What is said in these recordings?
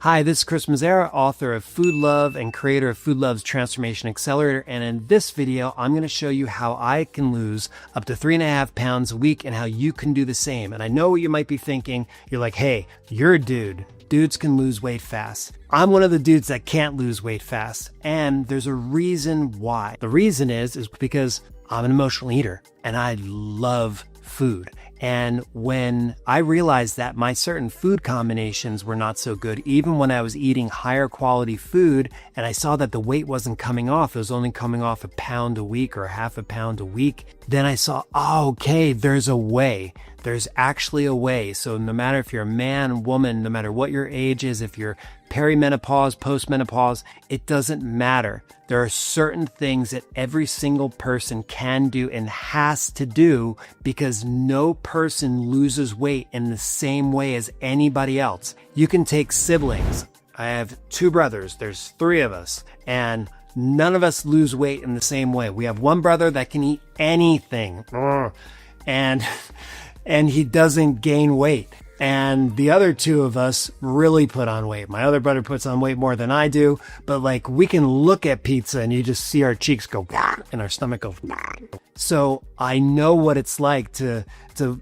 Hi, this is Chris Mazzara, author of Food Love and creator of Food Love's Transformation Accelerator. And in this video, I'm going to show you how I can lose up to 3.5 pounds a week and how you can do the same. And I know what you might be thinking. You're like, hey, you're a dude. Dudes can lose weight fast. I'm one of the dudes that can't lose weight fast. And there's a reason why. The reason is because I'm an emotional eater and I love food. And when I realized that my certain food combinations were not so good, even when I was eating higher quality food and I saw that the weight wasn't coming off, it was only coming off a pound a week or half a pound a week, then I saw, oh, okay, there's a way. There's actually a way. So no matter if you're a man, woman, no matter what your age is, if you're perimenopause, postmenopause, it doesn't matter. There are certain things that every single person can do and has to do because no person loses weight in the same way as anybody else. You can take siblings. I have 2 brothers. There's 3 of us. And none of us lose weight in the same way. We have one brother that can eat anything. And he doesn't gain weight. And the other 2 of us really put on weight. My other brother puts on weight more than I do, but like we can look at pizza and you just see our cheeks go and our stomach go. So I know what it's like to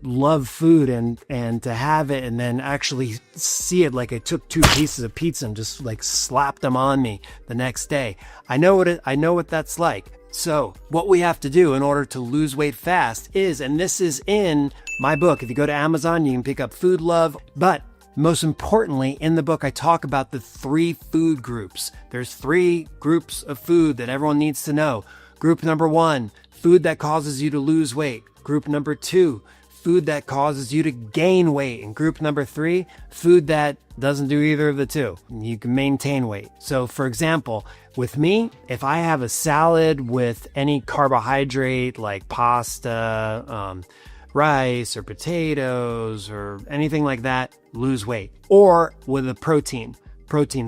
love food and to have it and then actually see it like I took 2 pieces of pizza and just like slapped them on me the next day. I know what that's like. So what we have to do in order to lose weight fast is, and this is in my book, if you go to Amazon, you can pick up Food Love. But most importantly, in the book, I talk about the 3 food groups. There's 3 groups of food that everyone needs to know. Group number 1, food that causes you to lose weight. Group number 2, food that causes you to gain weight. And group number 3, food that doesn't do either of the 2. You can maintain weight. So for example, with me, if I have a salad with any carbohydrate like pasta, rice or potatoes or anything like that, lose weight. Or with a protein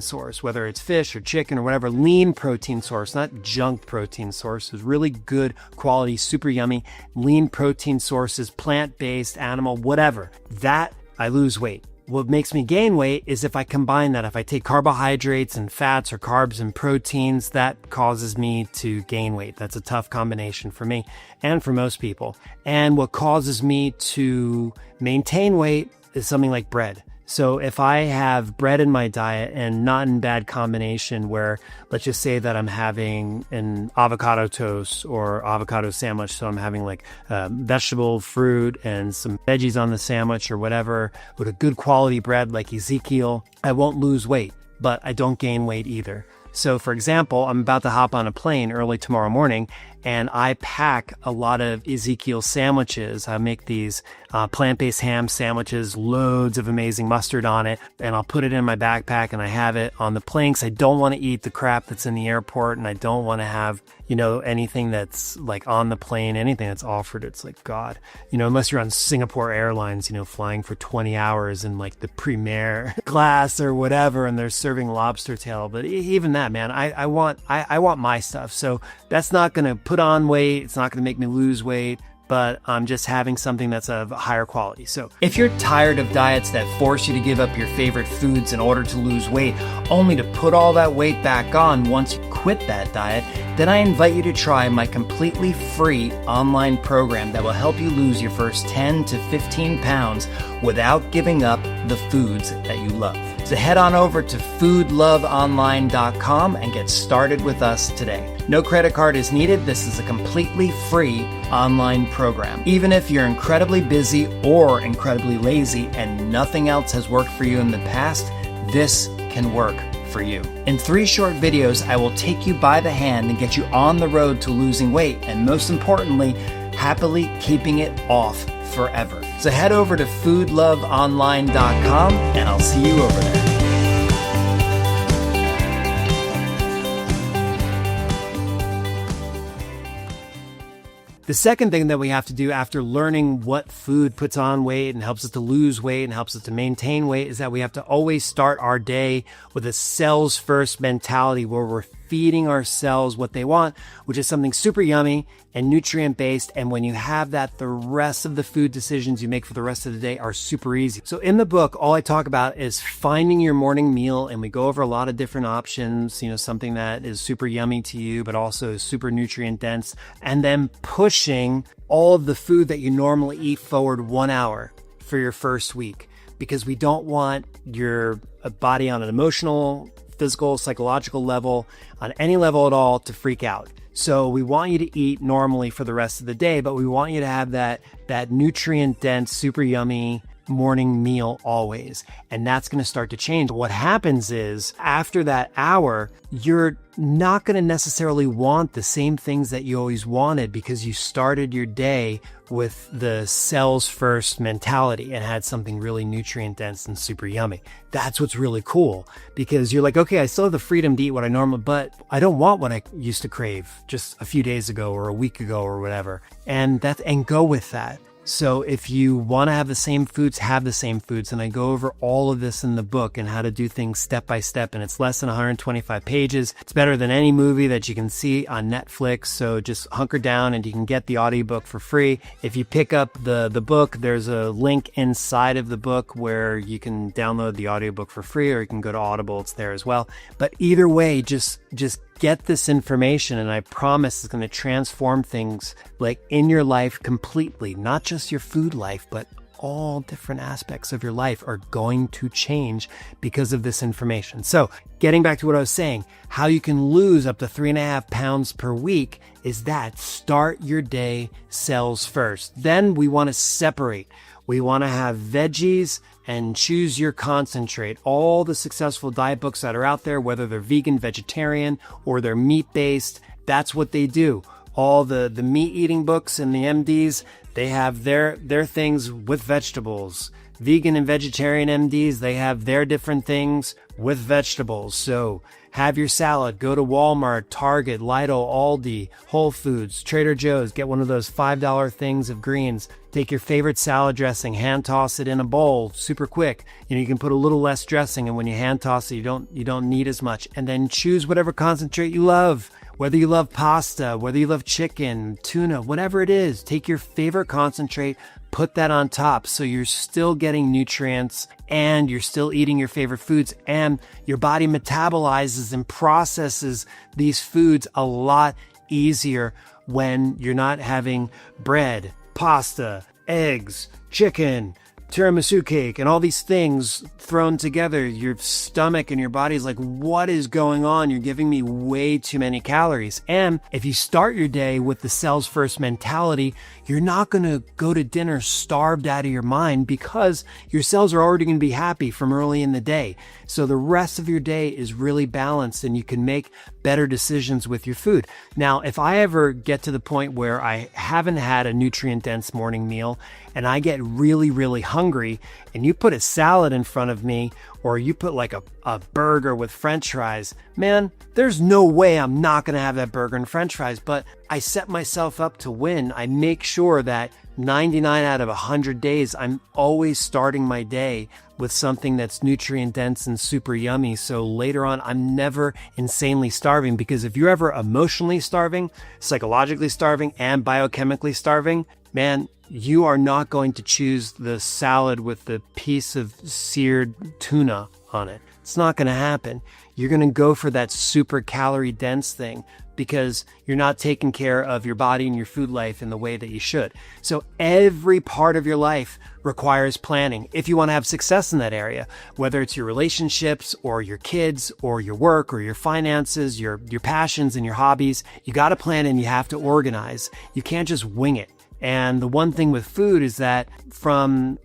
source, whether it's fish or chicken or whatever, lean protein source, not junk protein sources, really good quality, super yummy, lean protein sources, plant-based, animal, whatever, that I lose weight. What makes me gain weight is if I combine that. If I take carbohydrates and fats or carbs and proteins, that causes me to gain weight. That's a tough combination for me and for most people. And what causes me to maintain weight is something like bread. So if I have bread in my diet and not in bad combination where, let's just say that I'm having an avocado toast or avocado sandwich. So I'm having like vegetable, fruit, and some veggies on the sandwich or whatever with a good quality bread like Ezekiel, I won't lose weight, but I don't gain weight either. So for example, I'm about to hop on a plane early tomorrow morning and I pack a lot of Ezekiel sandwiches. I make these plant-based ham sandwiches, loads of amazing mustard on it, and I'll put it in my backpack and I have it on the plane because I don't want to eat the crap that's in the airport and I don't want to have, anything that's like on the plane, anything that's offered. It's like, God, unless you're on Singapore Airlines, flying for 20 hours in like the premier class or whatever, and they're serving lobster tail. But even that, man, I want my stuff. So that's not going to put on weight. It's not going to make me lose weight, but I'm just having something that's of higher quality. So if you're tired of diets that force you to give up your favorite foods in order to lose weight, only to put all that weight back on once you quit that diet, then I invite you to try my completely free online program that will help you lose your first 10 to 15 pounds without giving up the foods that you love. So head on over to foodloveonline.com and get started with us today. No credit card is needed. This is a completely free online program. Even if you're incredibly busy or incredibly lazy and nothing else has worked for you in the past, this can work for you. In 3 short videos, I will take you by the hand and get you on the road to losing weight and most importantly, happily keeping it off forever. So head over to foodloveonline.com and I'll see you over there. The second thing that we have to do after learning what food puts on weight and helps us to lose weight and helps us to maintain weight is that we have to always start our day with a cells first mentality where we're feeding our cells what they want, which is something super yummy and nutrient based. And when you have that, the rest of the food decisions you make for the rest of the day are super easy. So in the book, all I talk about is finding your morning meal, and we go over a lot of different options, something that is super yummy to you, but also is super nutrient dense, and then pushing all of the food that you normally eat forward 1 hour for your first week, because we don't want your body on an emotional, physical, psychological level, on any level at all, to freak out. So we want you to eat normally for the rest of the day, but we want you to have that nutrient dense, super yummy morning meal always. And that's going to start to change. What happens is after that hour, you're not going to necessarily want the same things that you always wanted, because you started your day with the cells first mentality and had something really nutrient dense and super yummy. That's what's really cool, because you're like, okay, I still have the freedom to eat what I normally, but I don't want what I used to crave just a few days ago or a week ago or whatever. And go with that. So if you want to have the same foods, have the same foods. And I go over all of this in the book and how to do things step by step. And it's less than 125 pages. It's better than any movie that you can see on Netflix. So just hunker down and you can get the audiobook for free. If you pick up the book, there's a link inside of the book where you can download the audiobook for free, or you can go to Audible. It's there as well. But either way, just get this information, and I promise it's going to transform things like in your life completely. Not just your food life, but all different aspects of your life are going to change because of this information. So getting back to what I was saying, how you can lose up to 3.5 pounds per week is that start your day cells first. Then we want to separate. We want to have veggies and choose your concentrate. All the successful diet books that are out there, whether they're vegan, vegetarian, or they're meat-based, that's what they do. All the meat-eating books and the MDs, they have their things with vegetables. Vegan and vegetarian MDs, they have their different things with vegetables. So have your salad, go to Walmart, Target, Lidl, Aldi, Whole Foods, Trader Joe's, get one of those $5 things of greens. Take your favorite salad dressing, hand toss it in a bowl, super quick. You can put a little less dressing, and when you hand toss it, you don't need as much. And then choose whatever concentrate you love. Whether you love pasta, whether you love chicken, tuna, whatever it is, take your favorite concentrate, put that on top, so you're still getting nutrients and you're still eating your favorite foods, and your body metabolizes and processes these foods a lot easier when you're not having bread, pasta, eggs, chicken, tiramisu cake, and all these things thrown together. Your stomach and your body's like, what is going on? You're giving me way too many calories. And if you start your day with the cells first mentality, you're not going to go to dinner starved out of your mind, because your cells are already going to be happy from early in the day. So the rest of your day is really balanced, and you can make better decisions with your food. Now, if I ever get to the point where I haven't had a nutrient dense morning meal and I get really, really hungry, and you put a salad in front of me, or you put like a burger with French fries, man, there's no way I'm not going to have that burger and French fries. But I set myself up to win. I make sure that 99 out of 100 days, I'm always starting my day with something that's nutrient dense and super yummy. So later on, I'm never insanely starving, because if you're ever emotionally starving, psychologically starving, and biochemically starving, man, you are not going to choose the salad with the piece of seared tuna on it. It's not going to happen. You're going to go for that super calorie dense thing, because you're not taking care of your body and your food life in the way that you should. So every part of your life requires planning if you want to have success in that area, whether it's your relationships or your kids or your work or your finances, your passions and your hobbies. You got to plan, and you have to organize. You can't just wing it. And the one thing with food is that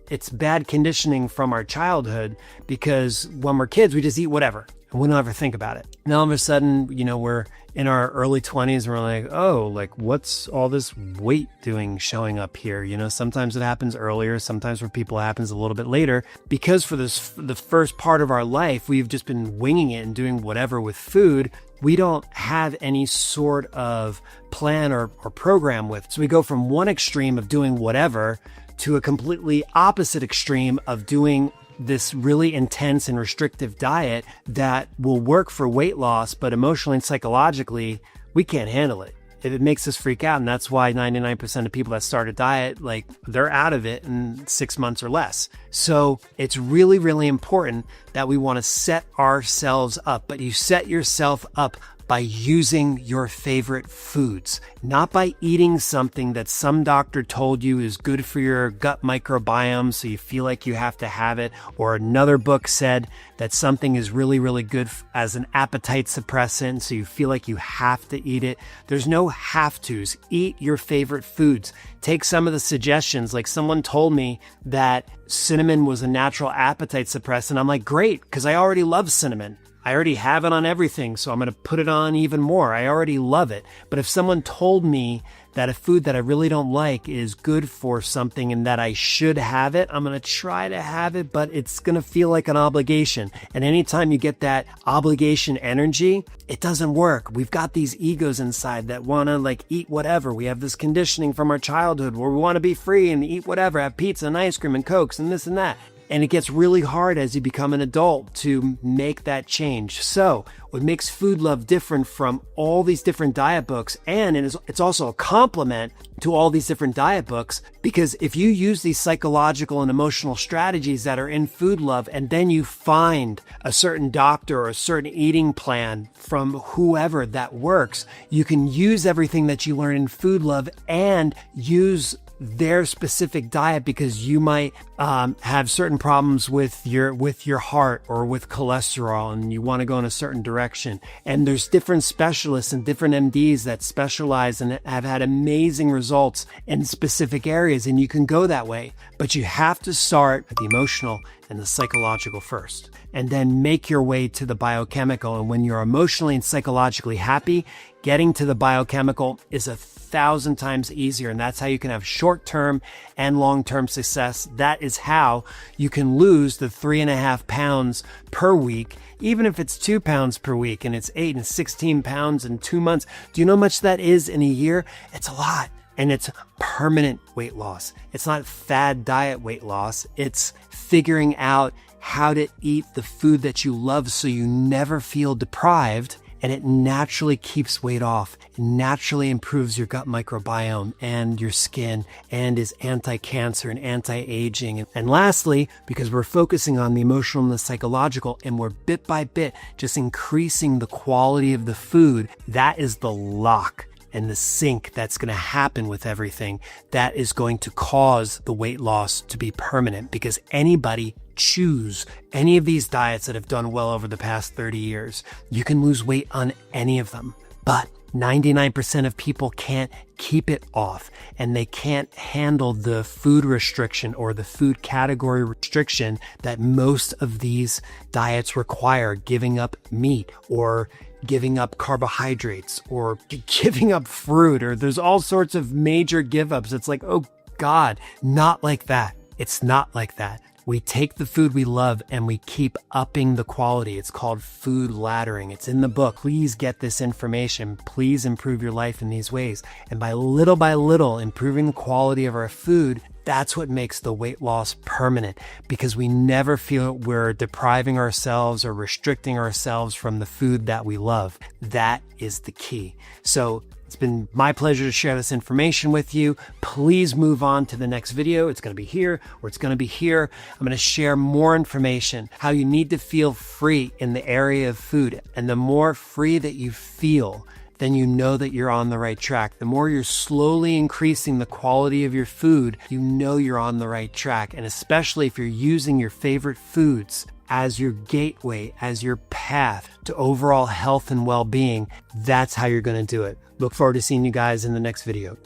it's bad conditioning from our childhood, because when we're kids, we just eat whatever and we don't ever think about it. Now all of a sudden, we're in our early 20s and we're like, oh, like what's all this weight doing showing up here? Sometimes it happens earlier. Sometimes for people it happens a little bit later, because for the first part of our life, we've just been winging it and doing whatever with food. We don't have any sort of plan or program with. So we go from one extreme of doing whatever to a completely opposite extreme of doing this really intense and restrictive diet that will work for weight loss, but emotionally and psychologically, we can't handle it. It makes us freak out. And that's why 99% of people that start a diet, like, they're out of it in 6 months or less. So it's really, really important that we want to set ourselves up, but you set yourself up by using your favorite foods, not by eating something that some doctor told you is good for your gut microbiome, so you feel like you have to have it, or another book said that something is really, really good as an appetite suppressant, so you feel like you have to eat it. There's no have tos. Eat your favorite foods. Take some of the suggestions. Like, someone told me that cinnamon was a natural appetite suppressant. I'm like, great, because I already love cinnamon. I already have it on everything, so I'm going to put it on even more. I already love it. But if someone told me that a food that I really don't like is good for something and that I should have it, I'm going to try to have it, but it's going to feel like an obligation. And anytime you get that obligation energy, it doesn't work. We've got these egos inside that want to, like, eat whatever. We have this conditioning from our childhood where we want to be free and eat whatever, have pizza and ice cream and Cokes and this and that. And it gets really hard as you become an adult to make that change. So what makes Food Love different from all these different diet books, and it's also a complement to all these different diet books, because if you use these psychological and emotional strategies that are in Food Love, and then you find a certain doctor or a certain eating plan from whoever that works, you can use everything that you learn in Food Love and use their specific diet, because you might have certain problems with your heart or with cholesterol, and you want to go in a certain direction. And there's different specialists and different MDs that specialize and have had amazing results in specific areas, and you can go that way. But you have to start with the emotional and the psychological first, and then make your way to the biochemical. And when you're emotionally and psychologically happy, getting to the biochemical is 1,000 times easier. And that's how you can have short-term and long-term success. That is how you can lose the 3.5 pounds per week, even if it's 2 pounds per week and it's 8 and 16 pounds in 2 months. Do you know how much that is in a year? It's a lot. And it's permanent weight loss. It's not fad diet weight loss. It's figuring out how to eat the food that you love so you never feel deprived, and it naturally keeps weight off. It naturally improves your gut microbiome and your skin, and is anti-cancer and anti-aging. And lastly, because we're focusing on the emotional and the psychological, and we're bit by bit just increasing the quality of the food, that is the lock and the sync that's going to happen with everything that is going to cause the weight loss to be permanent. Because anybody choose any of these diets that have done well over the past 30 years. You can lose weight on any of them, but 99% of people can't keep it off, and they can't handle the food restriction or the food category restriction that most of these diets require, giving up meat or giving up carbohydrates or giving up fruit, or there's all sorts of major give ups. It's like, oh God, not like that. It's not like that. We take the food we love and we keep upping the quality. It's called food laddering. It's in the book. Please get this information. Please improve your life in these ways. And by little, improving the quality of our food, that's what makes the weight loss permanent, because we never feel we're depriving ourselves or restricting ourselves from the food that we love. That is the key. So it's been my pleasure to share this information with you. Please move on to the next video. It's going to be here, or it's going to be here. I'm going to share more information, how you need to feel free in the area of food. And the more free that you feel, then you know that you're on the right track. The more you're slowly increasing the quality of your food, you know you're on the right track. And especially if you're using your favorite foods as your gateway, as your path to overall health and well-being, that's how you're going to do it. Look forward to seeing you guys in the next video.